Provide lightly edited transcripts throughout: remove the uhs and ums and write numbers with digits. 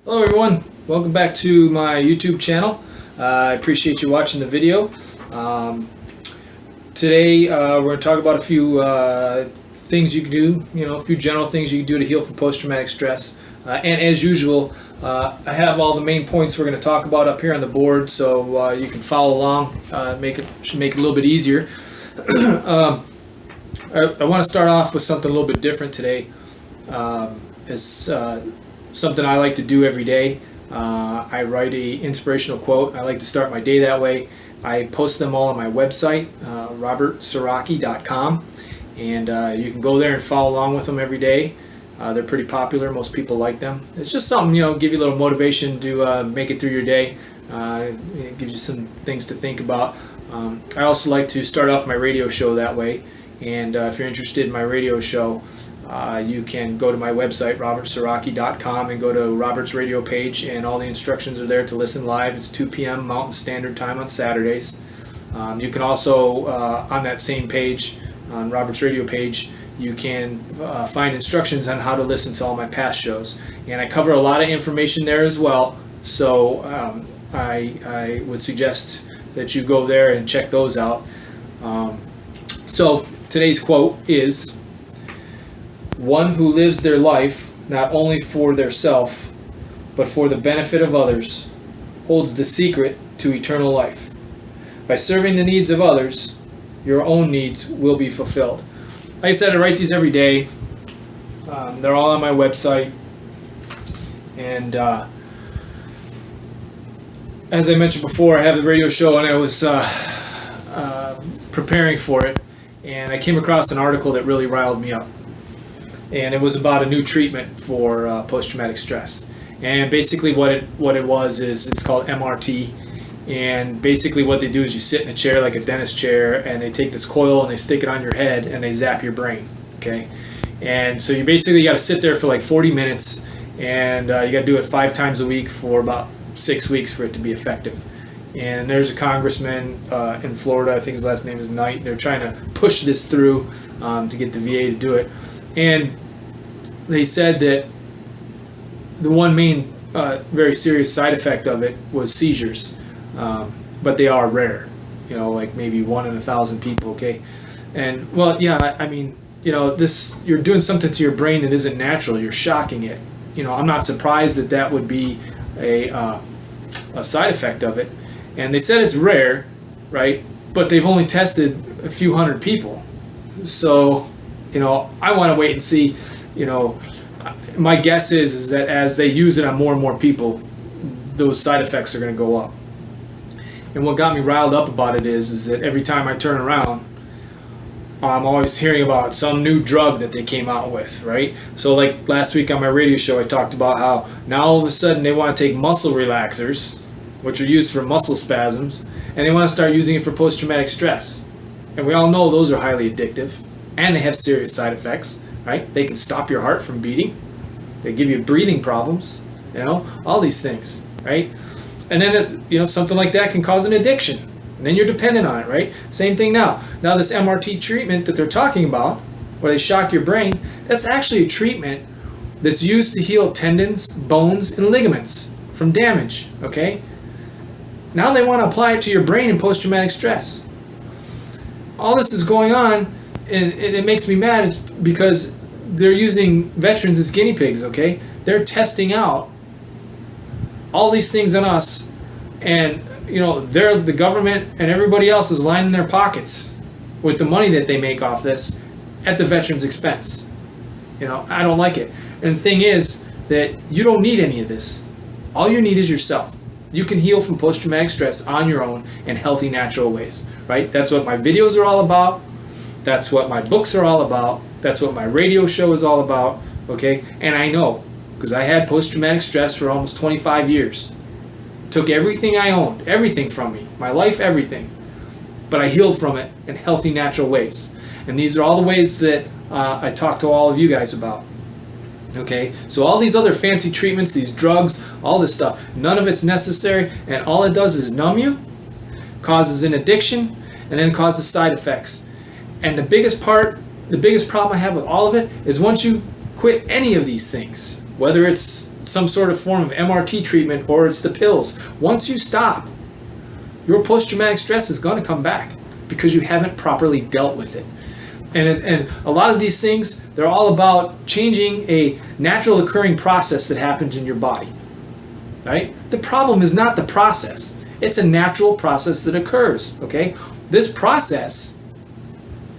Hello everyone, welcome back to my YouTube channel. I appreciate you watching the video. Today we're going to talk about a few things you can do, a few general things you can do to heal from post-traumatic stress. And as usual, I have all the main points we're going to talk about up here on the board, so you can follow along. Should make it a little bit easier. I want to start off with something a little bit different today. It's something I like to do every day. I write a inspirational quote. I like to start my day that way. I post them all on my website, robertsiraki.com, and you can go there and follow along with them every day. They're pretty popular. Most people like them. It's just something, give you a little motivation to make it through your day. It gives you some things to think about. I also like to start off my radio show that way, and if you're interested in my radio show, you can go to my website, robertsiraki.com, and go to Robert's radio page, and all the instructions are there to listen live. It's 2 p.m. Mountain Standard Time on Saturdays. You can also, on that same page, on Robert's radio page, you can find instructions on how to listen to all my past shows. And I cover a lot of information there as well, so I would suggest that you go there and check those out. So today's quote is, "One who lives their life not only for their self, but for the benefit of others, holds the secret to eternal life. By serving the needs of others, your own needs will be fulfilled." Like I said, I write these every day. They're all on my website. And as I mentioned before, I have the radio show, and I was preparing for it, and I came across an article that really riled me up. And it was about a new treatment for post-traumatic stress. And basically what it was is, it's called MRT. And basically what they do is you sit in a chair, like a dentist chair, and they take this coil and they stick it on your head and they zap your brain. Okay? And so you basically got to sit there for like 40 minutes, and you got to do it 5 times a week for about 6 weeks for it to be effective. And there's a congressman in Florida, I think his last name is Knight. They're trying to push this through to get the VA to do it. And they said that the one main very serious side effect of it was seizures, but they are rare, like maybe 1 in 1,000 people. Okay, and well, yeah, I mean, this, you're doing something to your brain that isn't natural. You're shocking it. I'm not surprised that would be a side effect of it. And they said it's rare, right? But they've only tested a few hundred people, so I want to wait and see. My guess is that as they use it on more and more people, those side effects are going to go up. And what got me riled up about it is that every time I turn around, I'm always hearing about some new drug that they came out with, right? So like last week on my radio show, I talked about how now all of a sudden they want to take muscle relaxers, which are used for muscle spasms, and they want to start using it for post-traumatic stress. And we all know those are highly addictive, and they have serious side effects, right? They can stop your heart from beating. They give you breathing problems, all these things, right? And then, something like that can cause an addiction. And then you're dependent on it, right? Same thing now. Now this MRT treatment that they're talking about, where they shock your brain, that's actually a treatment that's used to heal tendons, bones, and ligaments from damage, okay? Now they want to apply it to your brain in post-traumatic stress. All this is going on, and it makes me mad. It's because they're using veterans as guinea pigs, okay? They're testing out all these things on us, and they're the government, and everybody else is lining their pockets with the money that they make off this at the veterans' expense. I don't like it. And the thing is that you don't need any of this. All you need is yourself. You can heal from post-traumatic stress on your own in healthy, natural ways, right? That's what my videos are all about. That's what my books are all about. That's what my radio show is all about, okay? And I know, because I had post-traumatic stress for almost 25 years. Took everything I owned, everything from me, my life, everything. But I healed from it in healthy, natural ways. And these are all the ways that I talk to all of you guys about. Okay, so all these other fancy treatments, these drugs, all this stuff, none of it's necessary, and all it does is numb you, causes an addiction, and then causes side effects. And the biggest problem I have with all of it is once you quit any of these things, whether it's some sort of form of MRT treatment or it's the pills. Once you stop, your post-traumatic stress is going to come back because you haven't properly dealt with it. And a lot of these things, they're all about changing a natural occurring process that happens in your body, right? The problem is not the process. It's a natural process that occurs, okay? This process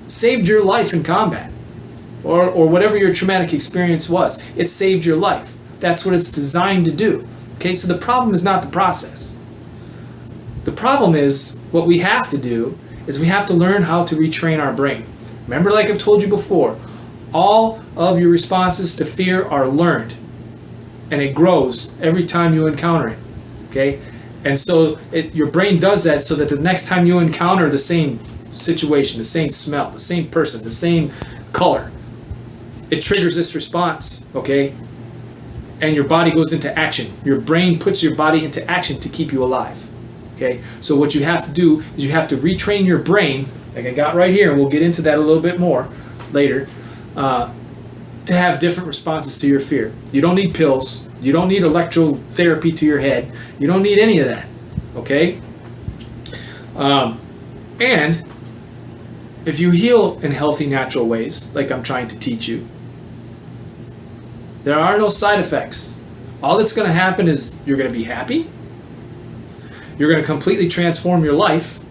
saved your life in combat or whatever your traumatic experience was. It saved your life. That's what it's designed to do, okay? So the problem is not the process. The problem is what we have to do is we have to learn how to retrain our brain. Remember, like I've told you before, all of your responses to fear are learned, and it grows every time you encounter it, okay? And so your brain does that so that the next time you encounter the same situation, the same smell, the same person, the same color, it triggers this response, okay? And your body goes into action. Your brain puts your body into action to keep you alive, okay? So what you have to do is you have to retrain your brain, like I got right here, and we'll get into that a little bit more later, to have different responses to your fear. You don't need pills. You don't need electrotherapy to your head. You don't need any of that, okay? And if you heal in healthy, natural ways, like I'm trying to teach you, there are no side effects. All that's going to happen is you're going to be happy, you're going to completely transform your life,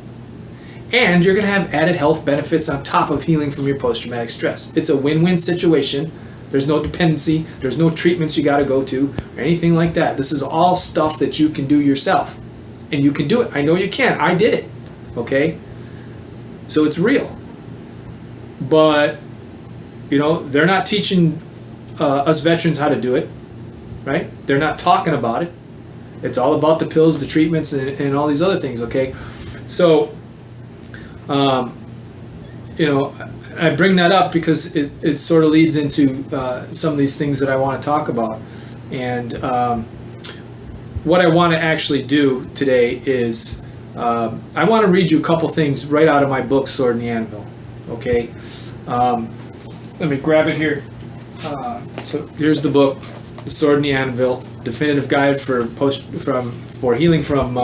and you're going to have added health benefits on top of healing from your post-traumatic stress. It's a win-win situation. There's no dependency. There's no treatments you got to go to or anything like that. This is all stuff that you can do yourself. And you can do it. I know you can. I did it. Okay? So it's real. But, they're not teaching us veterans how to do it. Right? They're not talking about it. It's all about the pills, the treatments, and all these other things. Okay? So, I bring that up because it sort of leads into some of these things that I want to talk about. And what I want to actually do today is I want to read you a couple things right out of my book, Sword and the Anvil. Okay? Let me grab it here. So here's the book, The Sword and the Anvil, Definitive Guide for healing from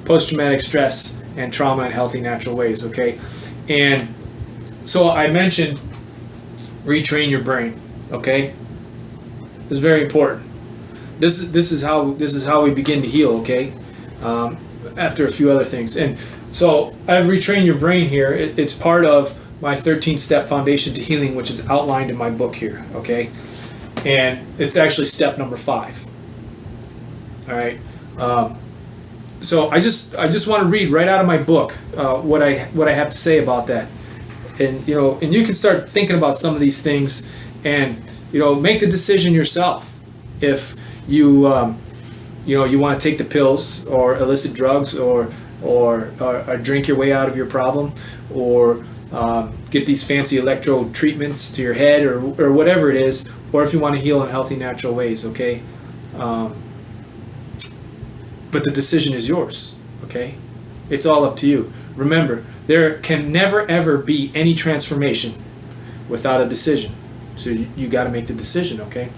post-traumatic stress and trauma in healthy, natural ways. Okay? And so I mentioned retrain your brain, okay? It's very important. This is how we begin to heal, okay? After a few other things. And so I've retrained your brain here. It's part of my 13-step foundation to healing, which is outlined in my book here, okay? And it's actually step number 5. All right. So I just want to read right out of my book what I have to say about that. And you can start thinking about some of these things, and make the decision yourself. If you want to take the pills or illicit drugs or drink your way out of your problem, or get these fancy electro treatments to your head, or whatever it is, or if you want to heal in healthy, natural ways, okay. But the decision is yours, okay. It's all up to you. Remember, there can never ever be any transformation without a decision. So you got to make the decision, okay?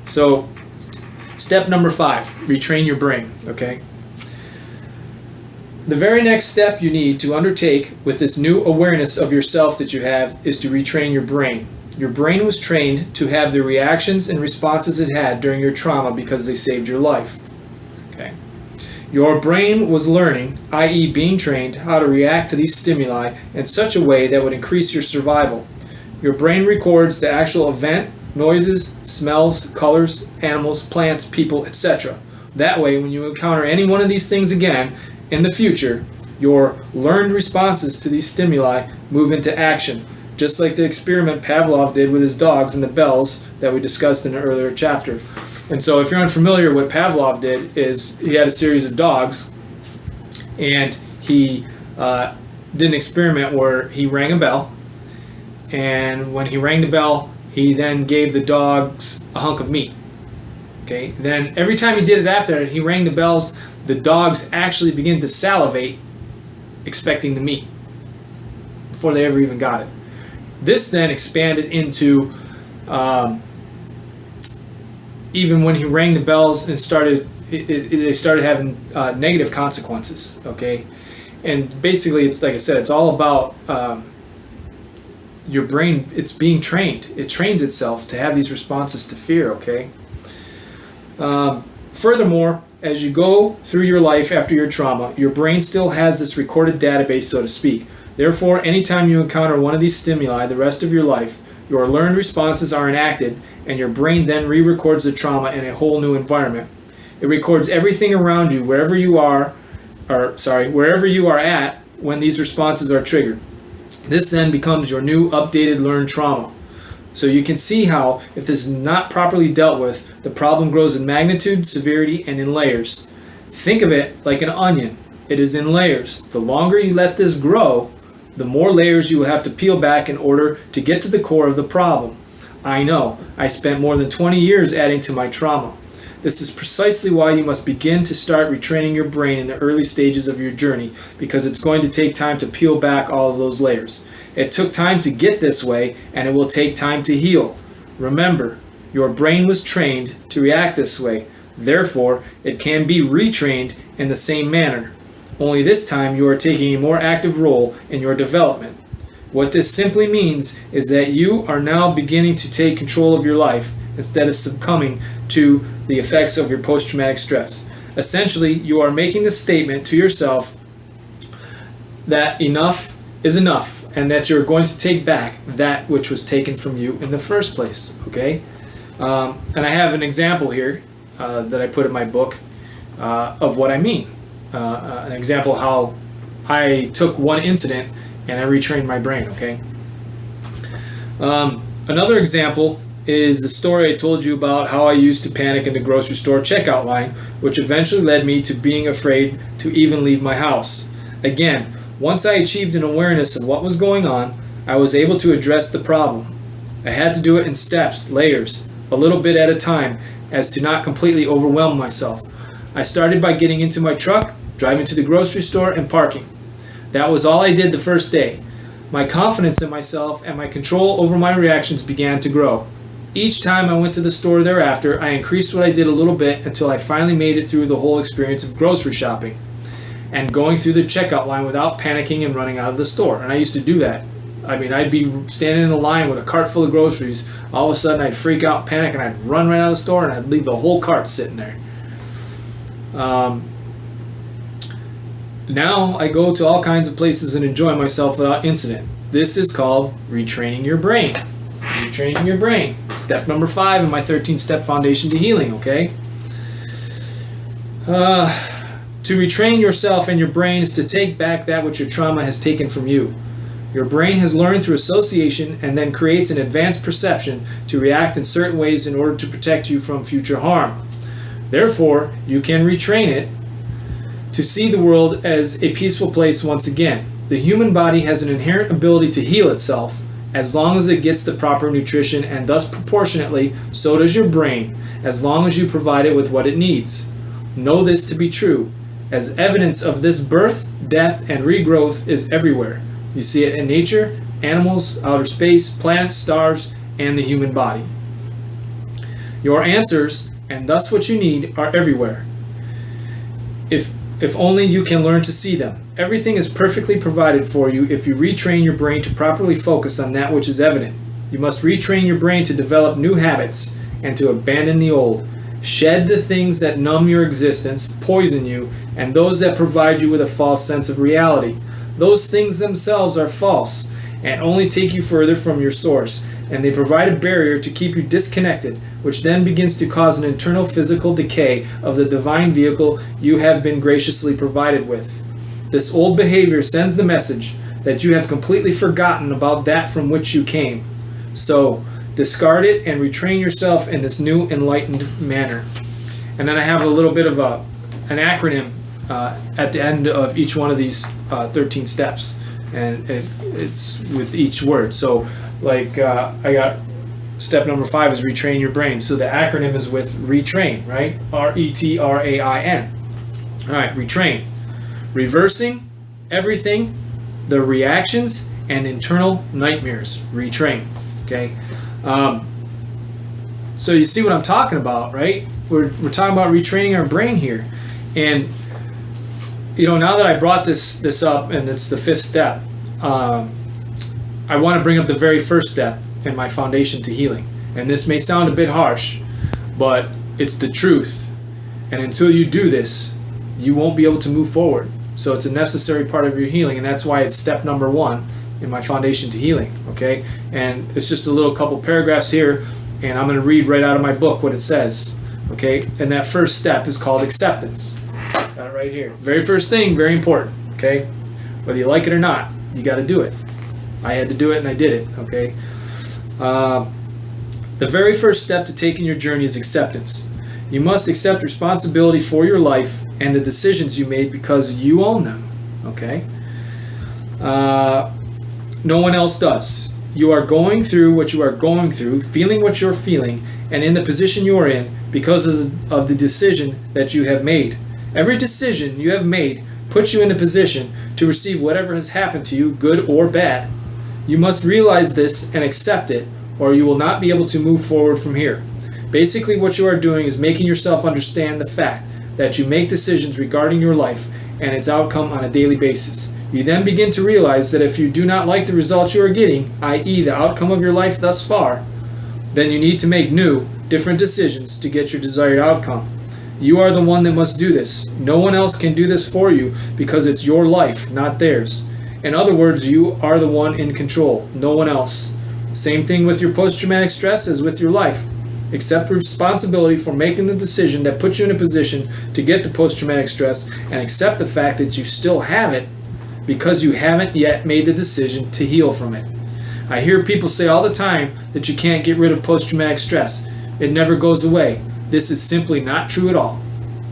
So step number 5, retrain your brain, okay? The very next step you need to undertake with this new awareness of yourself that you have is to retrain your brain. Your brain was trained to have the reactions and responses it had during your trauma because they saved your life. Okay. Your brain was learning, i.e. being trained, how to react to these stimuli in such a way that would increase your survival. Your brain records the actual event, noises, smells, colors, animals, plants, people, etc. That way, when you encounter any one of these things again in the future, your learned responses to these stimuli move into action, just like the experiment Pavlov did with his dogs and the bells that we discussed in an earlier chapter. And so if you're unfamiliar, what Pavlov did is he had a series of dogs, and he did an experiment where he rang a bell, and when he rang the bell, he then gave the dogs a hunk of meat. Okay. Then every time he did it after that, he rang the bells, the dogs actually began to salivate, expecting the meat, before they ever even got it. This then expanded into even when he rang the bells and they started having negative consequences. Okay, and basically, it's like I said, it's all about your brain. It's being trained. It trains itself to have these responses to fear. Okay. Furthermore, as you go through your life after your trauma, your brain still has this recorded database, so to speak. Therefore, anytime you encounter one of these stimuli the rest of your life, your learned responses are enacted, and your brain then re-records the trauma in a whole new environment. It records everything around you, wherever you are at when these responses are triggered. This then becomes your new updated learned trauma. So you can see how, if this is not properly dealt with, the problem grows in magnitude, severity, and in layers. Think of it like an onion. It is in layers. The longer you let this grow, the more layers you will have to peel back in order to get to the core of the problem. I know. I spent more than 20 years adding to my trauma. This is precisely why you must begin to start retraining your brain in the early stages of your journey, because it's going to take time to peel back all of those layers. It took time to get this way, and it will take time to heal. Remember, your brain was trained to react this way. Therefore, it can be retrained in the same manner. Only this time you are taking a more active role in your development. What this simply means is that you are now beginning to take control of your life instead of succumbing to the effects of your post-traumatic stress. Essentially, you are making the statement to yourself that enough is enough, and that you're going to take back that which was taken from you in the first place. Okay, and I have an example here that I put in my book of what I mean. An example how I took one incident and I retrained my brain. Okay. Another example is the story I told you about how I used to panic in the grocery store checkout line, which eventually led me to being afraid to even leave my house. Again, once I achieved an awareness of what was going on, I was able to address the problem. I had to do it in steps, layers, a little bit at a time, as to not completely overwhelm myself. I started by getting into my truck, driving to the grocery store, and parking. That was all I did the first day. My confidence in myself and my control over my reactions began to grow. Each time I went to the store thereafter, I increased what I did a little bit until I finally made it through the whole experience of grocery shopping and going through the checkout line without panicking and running out of the store. And I used to do that. I mean, I'd be standing in a line with a cart full of groceries. All of a sudden, I'd freak out, panic, and I'd run right out of the store, and I'd leave the whole cart sitting there. Now I go to all kinds of places and enjoy myself without incident. This is called retraining your brain. Retraining your brain. Step number 5 in my 13-step foundation to healing, okay? To retrain yourself and your brain is to take back that which your trauma has taken from you. Your brain has learned through association and then creates an advanced perception to react in certain ways in order to protect you from future harm. Therefore, you can retrain it to see the world as a peaceful place once again. The human body has an inherent ability to heal itself as long as it gets the proper nutrition, and thus proportionately, so does your brain, as long as you provide it with what it needs. Know this to be true, as evidence of this birth, death, and regrowth is everywhere. You see it in nature, animals, outer space, planets, stars, and the human body. Your answers, and thus what you need, are everywhere. If only you can learn to see them. Everything is perfectly provided for you if you retrain your brain to properly focus on that which is evident. You must retrain your brain to develop new habits and to abandon the old. Shed the things that numb your existence, poison you, and those that provide you with a false sense of reality. Those things themselves are false and only take you further from your source, and they provide a barrier to keep you disconnected, which then begins to cause an internal physical decay of the divine vehicle you have been graciously provided with. This old behavior sends the message that you have completely forgotten about that from which you came. So, discard it and retrain yourself in this new enlightened manner. And then I have a little bit of an acronym at the end of each one of these 13 steps, and it's with each word. So, like I got step number 5 is retrain your brain. So the acronym is with retrain, right? RETRAIN. All right, retrain. Reversing everything, the reactions and internal nightmares. Retrain. Okay. So you see what I'm talking about, right? We're talking about retraining our brain here. And, now that I brought this up, and it's the 5th step, I want to bring up the very first step in my foundation to healing. And this may sound a bit harsh, but it's the truth. And until you do this, you won't be able to move forward. So it's a necessary part of your healing, and that's why it's step number 1 in my foundation to healing, okay? And it's just a little couple paragraphs here, and I'm going to read right out of my book what it says, okay? And that first step is called acceptance. Got it right here. Very first thing, very important, okay? Whether you like it or not, you got to do it. I had to do it, and I did it, okay? The very first step to taking your journey is acceptance. You must accept responsibility for your life and the decisions you made because you own them, okay? No one else does. You are going through what you are going through, feeling what you're feeling, and in the position you are in because of the decision that you have made. Every decision you have made puts you in a position to receive whatever has happened to you, good or bad. You must realize this and accept it, or you will not be able to move forward from here. Basically, what you are doing is making yourself understand the fact that you make decisions regarding your life and its outcome on a daily basis. You then begin to realize that if you do not like the results you are getting, i.e. the outcome of your life thus far, then you need to make new, different decisions to get your desired outcome. You are the one that must do this. No one else can do this for you because it's your life, not theirs. In other words, you are the one in control, no one else. Same thing with your post-traumatic stress as with your life. Accept responsibility for making the decision that puts you in a position to get the post-traumatic stress, and accept the fact that you still have it because you haven't yet made the decision to heal from it. I hear people say all the time that you can't get rid of post-traumatic stress. It never goes away. This is simply not true at all.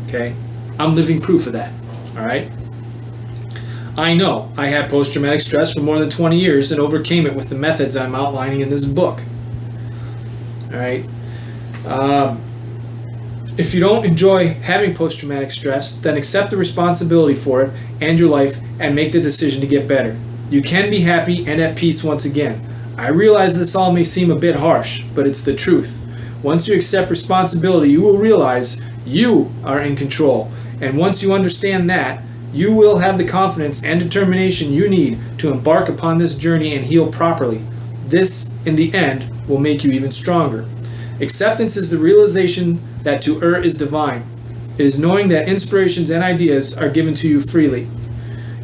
Okay? I'm living proof of that. All right? I know I had post-traumatic stress for more than 20 years and overcame it with the methods I'm outlining in this book. All right? If you don't enjoy having post-traumatic stress, then accept the responsibility for it and your life and make the decision to get better. You can be happy and at peace once again. I realize this all may seem a bit harsh, but it's the truth. Once you accept responsibility, you will realize you are in control. And once you understand that, you will have the confidence and determination you need to embark upon this journey and heal properly. This, in the end, will make you even stronger. Acceptance is the realization that to err is divine. It is knowing that inspirations and ideas are given to you freely.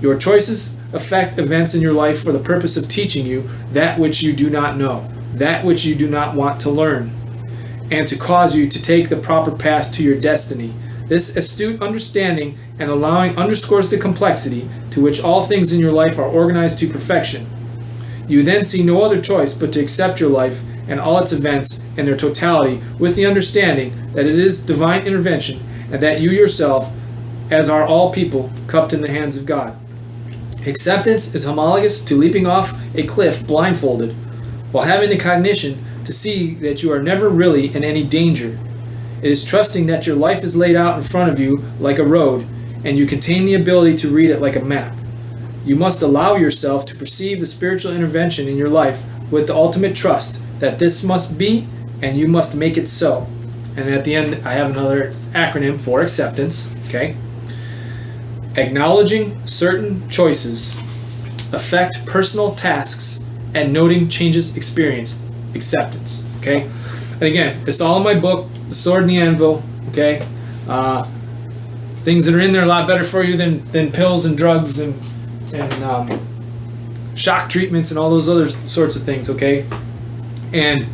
Your choices affect events in your life for the purpose of teaching you that which you do not know, that which you do not want to learn, and to cause you to take the proper path to your destiny. This astute understanding and allowing underscores the complexity to which all things in your life are organized to perfection. You then see no other choice but to accept your life and all its events in their totality with the understanding that it is divine intervention and that you yourself, as are all people, cupped in the hands of God. Acceptance is homologous to leaping off a cliff blindfolded while having the cognition to see that you are never really in any danger. It is trusting that your life is laid out in front of you like a road and you contain the ability to read it like a map. You must allow yourself to perceive the spiritual intervention in your life with the ultimate trust that this must be and you must make it so. And at the end, I have another acronym for acceptance. Okay? Acknowledging certain choices affect personal tasks and noting changes experienced. Acceptance. Okay? And again, it's all in my book, The Sword and the Anvil. Okay? Things that are in there are a lot better for you than pills and drugs and shock treatments and all those other sorts of things, okay? And,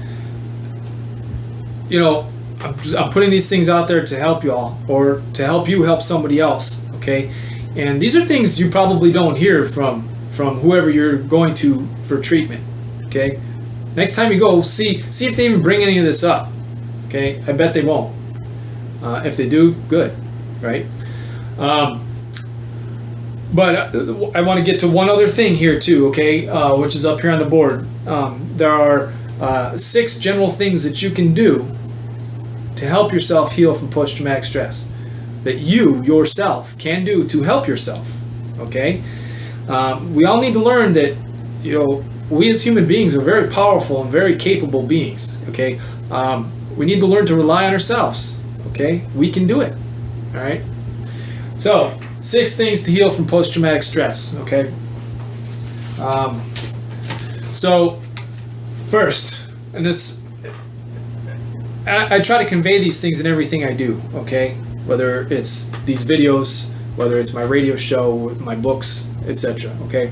I'm putting these things out there to help you all, or to help you help somebody else, okay? And these are things you probably don't hear from whoever you're going to for treatment, okay? Next time you go, see if they even bring any of this up, okay? I bet they won't. If they do, good, right? But I want to get to one other thing here too, okay, which is up here on the board. There are 6 general things that you can do to help yourself heal from post-traumatic stress, that you yourself can do to help yourself, okay? We all need to learn that, we as human beings are very powerful and very capable beings, okay? we need to learn to rely on ourselves. Okay, we can do it. All right. So 6 things to heal from post-traumatic stress. Okay. So first, and this, I try to convey these things in everything I do. Okay, whether it's these videos, whether it's my radio show, my books, etc. Okay.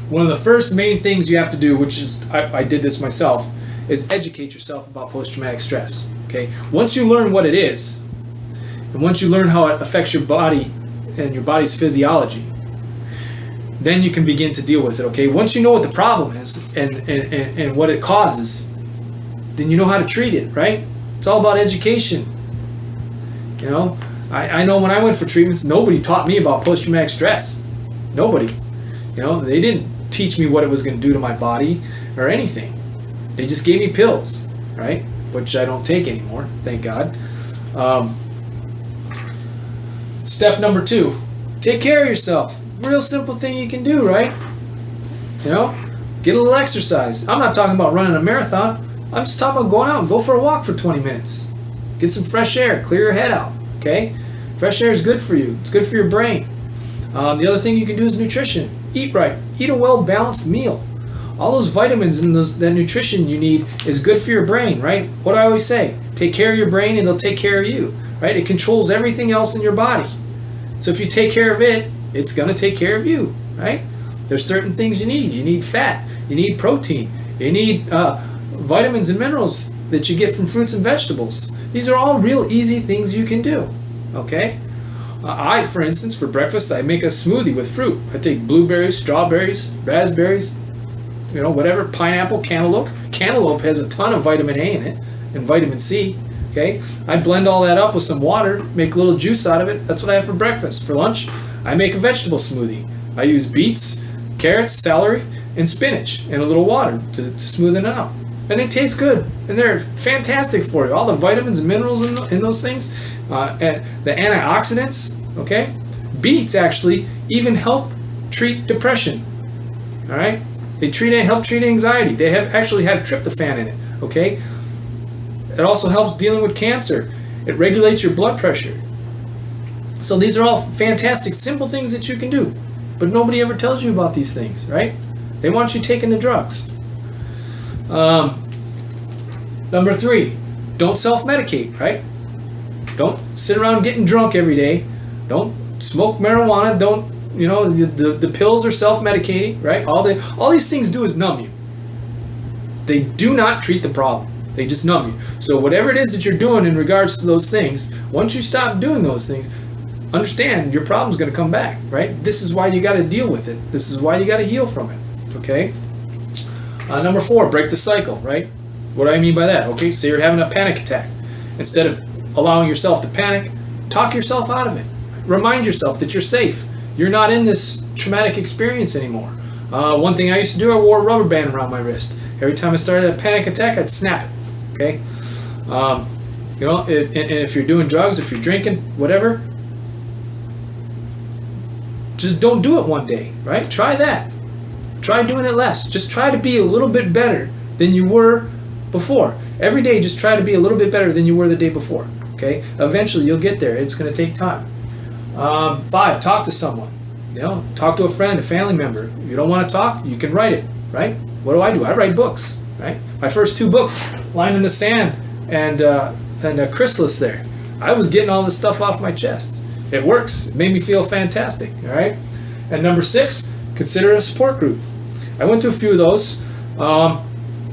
One of the first main things you have to do, which is I did this myself, is educate yourself about post-traumatic stress. Okay. Once you learn what it is, and once you learn how it affects your body and your body's physiology, then you can begin to deal with it. Okay. Once you know what the problem is and what it causes, then you know how to treat it. Right. It's all about education. You know, I know when I went for treatments, nobody taught me about post-traumatic stress. Nobody. You know, they didn't teach me what it was going to do to my body or anything. They just gave me pills, right? Which I don't take anymore, thank God. Step number 2, take care of yourself. Real simple thing you can do, right? You know, get a little exercise. I'm not talking about running a marathon. I'm just talking about going out and go for a walk for 20 minutes. Get some fresh air, clear your head out, okay? Fresh air is good for you. It's good for your brain. The other thing you can do is nutrition. Eat right. Eat a well-balanced meal. All those vitamins and that nutrition you need is good for your brain, right? What do I always say? Take care of your brain and it'll take care of you, right? It controls everything else in your body. So if you take care of it, it's going to take care of you, right? There's certain things you need. You need fat. You need protein. You need vitamins and minerals that you get from fruits and vegetables. These are all real easy things you can do, okay? I, for instance, for breakfast, I make a smoothie with fruit. I take blueberries, strawberries, raspberries, you know, whatever, pineapple, cantaloupe. Cantaloupe has a ton of vitamin A in it and vitamin C, okay? I blend all that up with some water, make a little juice out of it. That's what I have for breakfast. For lunch, I make a vegetable smoothie. I use beets, carrots, celery, and spinach and a little water to smoothen it out. And they taste good, and they're fantastic for you. All the vitamins and minerals in those things, and the antioxidants, okay? Beets actually even help treat depression, all right? They help treat anxiety. They actually have tryptophan in it, okay? It also helps dealing with cancer. It regulates your blood pressure. So these are all fantastic, simple things that you can do, but nobody ever tells you about these things, right? They want you taking the drugs. Number 3, don't self-medicate, right? Don't sit around getting drunk every day. Don't smoke marijuana. Don't, you know, the pills are self-medicating, right? All these things do is numb you. They do not treat the problem. They just numb you. So whatever it is that you're doing in regards to those things, once you stop doing those things, understand your problem's going to come back, right? This is why you got to deal with it. This is why you got to heal from it, okay? Number 4, break the cycle, right? What do I mean by that? Okay, say you're having a panic attack. Instead of allowing yourself to panic, talk yourself out of it. Remind yourself that you're safe. You're not in this traumatic experience anymore. One thing I used to do, I wore a rubber band around my wrist. Every time I started a panic attack, I'd snap it. Okay? You know, and if you're doing drugs, if you're drinking, whatever, just don't do it one day, right? Try that. Try doing it less. Just try to be a little bit better than you were before. Every day, just try to be a little bit better than you were the day before. Okay? Eventually, you'll get there. It's going to take time. 5, talk to someone. You know, talk to a friend, a family member. If you don't want to talk, you can write it, right? What do? I write books, right? My first 2 books, Line in the Sand and Chrysalis there. I was getting all this stuff off my chest. It works. It made me feel fantastic, all right? And number 6, consider a support group. I went to a few of those.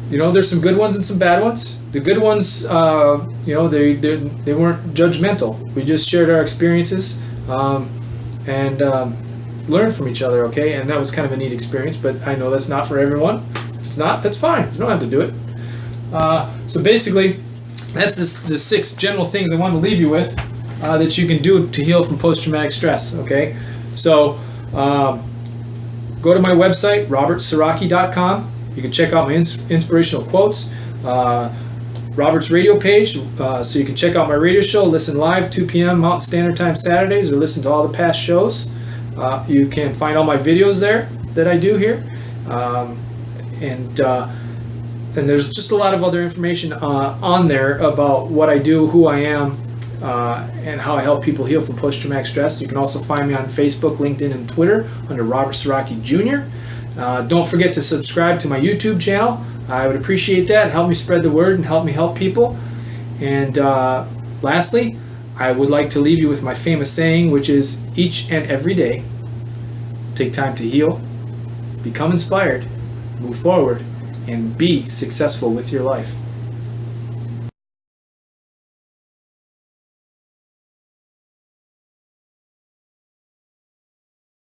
You know, there's some good ones and some bad ones. The good ones, you know, they weren't judgmental. We just shared our experiences and learned from each other, okay? And that was kind of a neat experience, but I know that's not for everyone. If it's not, that's fine. You don't have to do it. So basically, that's the 6 general things I want to leave you with that you can do to heal from post-traumatic stress, okay? So go to my website, robertsiraki.com. You can check out my inspirational quotes. Robert's radio page, so you can check out my radio show, listen live 2 p.m. Mountain Standard Time Saturdays, or listen to all the past shows. You can find all my videos there that I do here. And and there's just a lot of other information on there about what I do, who I am, and how I help people heal from post-traumatic stress. You can also find me on Facebook, LinkedIn, and Twitter under Robert Siraki Jr. Don't forget to subscribe to my YouTube channel. I would appreciate that. Help me spread the word and help me help people. And lastly, I would like to leave you with my famous saying, which is each and every day, take time to heal, become inspired, move forward, and be successful with your life.